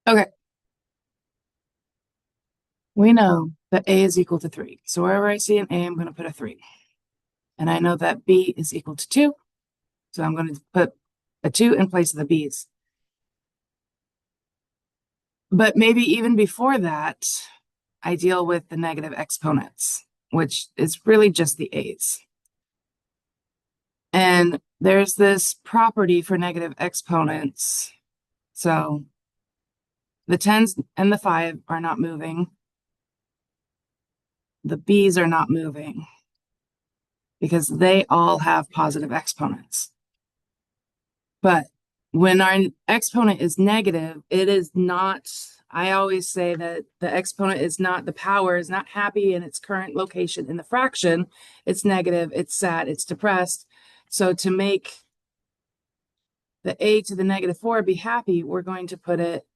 Okay, we know that A is equal to 3. So wherever I see an A, I'm going to put a 3. And I know that B is equal to 2. So I'm going to put a 2 in place of the B's. But maybe even before that, I deal with the negative exponents, which is really just the A's. And there's this property for negative exponents. So the 10s and the 5 are not moving. The B's are not moving because they all have positive exponents. But when our exponent is negative, it is not, I always say that the exponent is not, the power is not happy in its current location in the fraction. It's negative, it's sad, it's depressed. So to make the a to the negative 4 be happy, we're going to put it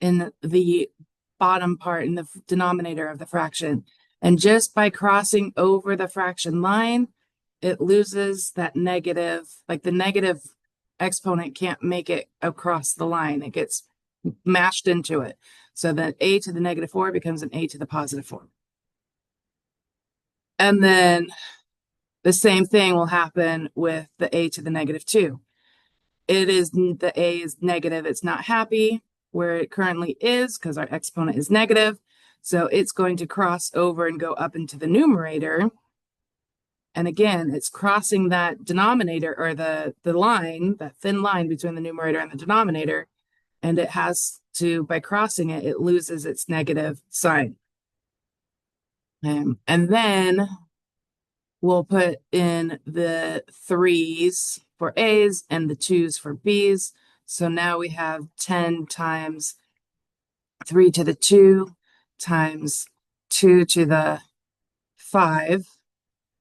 in the bottom part, in the denominator of the fraction. And just by crossing over the fraction line, it loses that negative, like the negative exponent can't make it across the line. It gets mashed into it. So that a to the negative 4 becomes an a to the positive 4. And then the same thing will happen with the a to the negative 2. It is, the a is negative. It's not happy where it currently is because our exponent is negative. So it's going to cross over and go up into the numerator. And again, it's crossing that denominator, or the line, that thin line between the numerator and the denominator. And it has to, by crossing it, it loses its negative sign. And then we'll put in the 3's for A's and the 2's for B's. So now we have 10 times 3 to the 2 times 2 to the 5.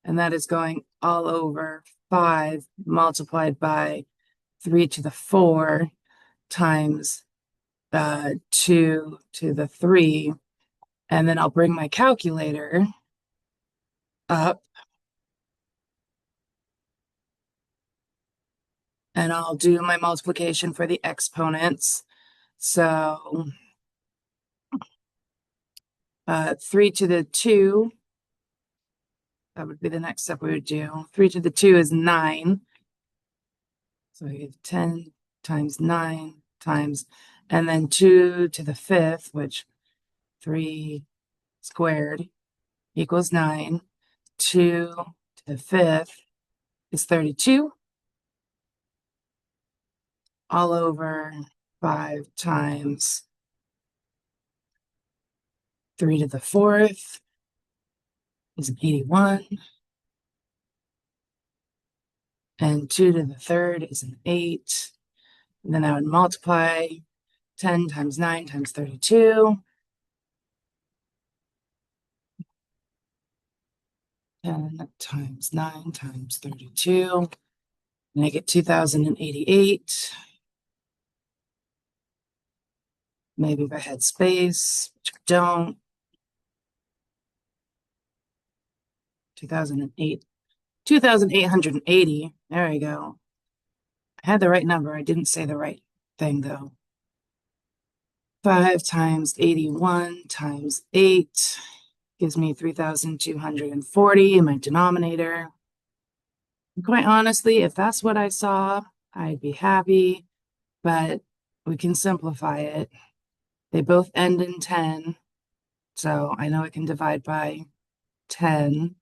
And that is going all over 5 multiplied by 3 to the 4 times 2 to the 3. And then I'll bring my calculator up and I'll do my multiplication for the exponents. So 3 to the 2, that would be the next step we would do. 3 to the 2 is 9. So we have 10 times 9 times, and then 2 to the 5th, which 3 squared equals 9. 2 to the 5th is 32. All over 5 times 3 to the 4th is 81. And 2 to the 3rd is an 8. And then I would multiply 10 times 9 times 32. 10 times 9 times 32. And I get 2088. Maybe if I had space, which I don't. 2008. 2,880. There we go. I had the right number. I didn't say the right thing, though. 5 times 81 times 8 gives me 3,240 in my denominator. And quite honestly, if that's what I saw, I'd be happy, but we can simplify it. They both end in 10, so I know I can divide by 10.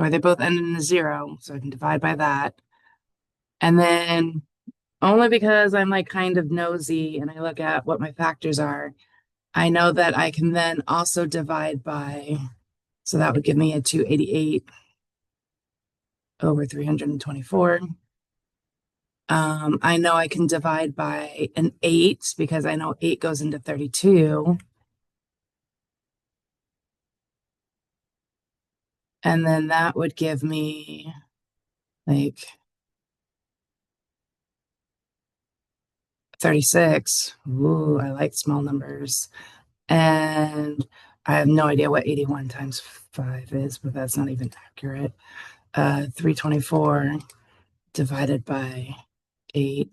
Or they both end in a 0, so I can divide by that. And then only because I'm like kind of nosy and I look at what my factors are, I know that I can then also divide by, so that would give me a 288 over 324. I know I can divide by an 8 because I know 8 goes into 32. And then that would give me like 36. Ooh, I like small numbers. And I have no idea what 81 times 5 is, but that's not even accurate. 324 divided by 8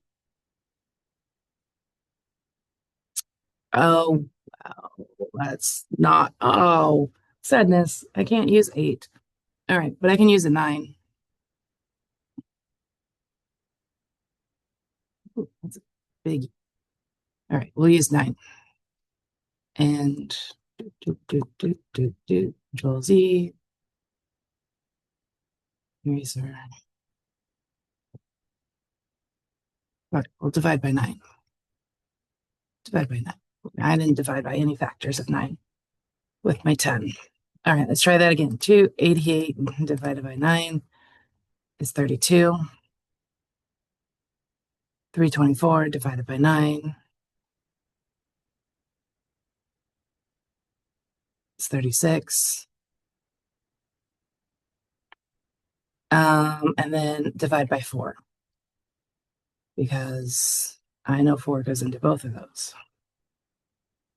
Oh, wow. That's not, oh, sadness. I can't use 8. All right, but I can use a 9. Ooh, that's a big. All right, we'll use 9. And Control Z, eraser. All right, we'll divide by 9. Divide by 9. I didn't divide by any factors of 9 with my 10. All right, let's try that again. 288 divided by 9 is 32. 324 divided by 9 is 36. And then divide by 4 because I know 4 goes into both of those.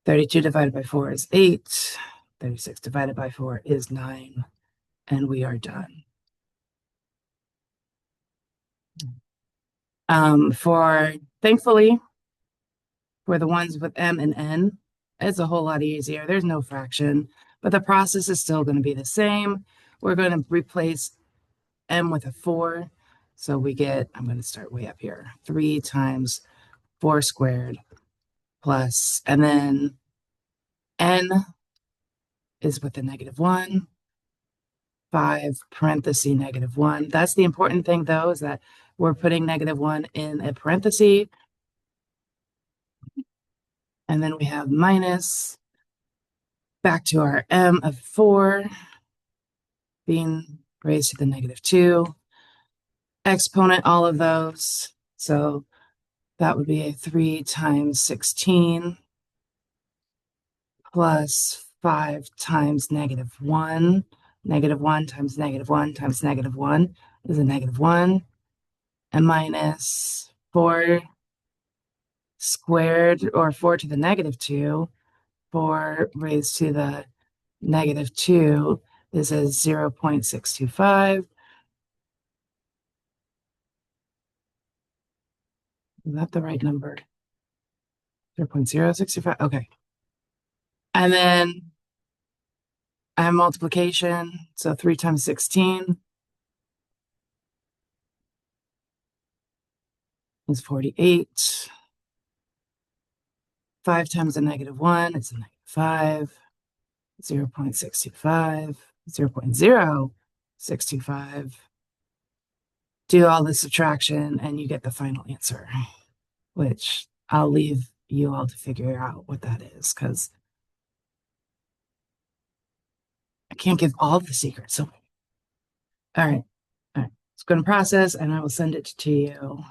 32 divided by 4 is 8. 36 divided by 4 is 9. And we are done. Thankfully, for the ones with M and N, it's a whole lot easier. There's no fraction, but the process is still going to be the same. We're going to replace M with a 4. So we get, I'm going to start way up here, 3 times 4 squared plus, and then N is with a -1, 5 parenthesis -1. That's the important thing, though, is that we're putting -1 in a parenthesis. And then we have minus back to our M of 4 being raised to the -2. Exponent all of those. So that would be a 3 times 16 plus 5 times -1. -1 times -1 times -1 is a -1. And minus 4 squared, or 4 to the -2. 4 raised to the -2 is a 0.625. Is that the right number? 0.065. Okay. And then I have multiplication. So 3 times 16 is 48. 5 times a -1 is a -5. 0.625. 0.0625. Do all the subtraction and you get the final answer, which I'll leave you all to figure out what that is because I can't give all the secrets. So, all right. All right. It's going to process and I will send it to you.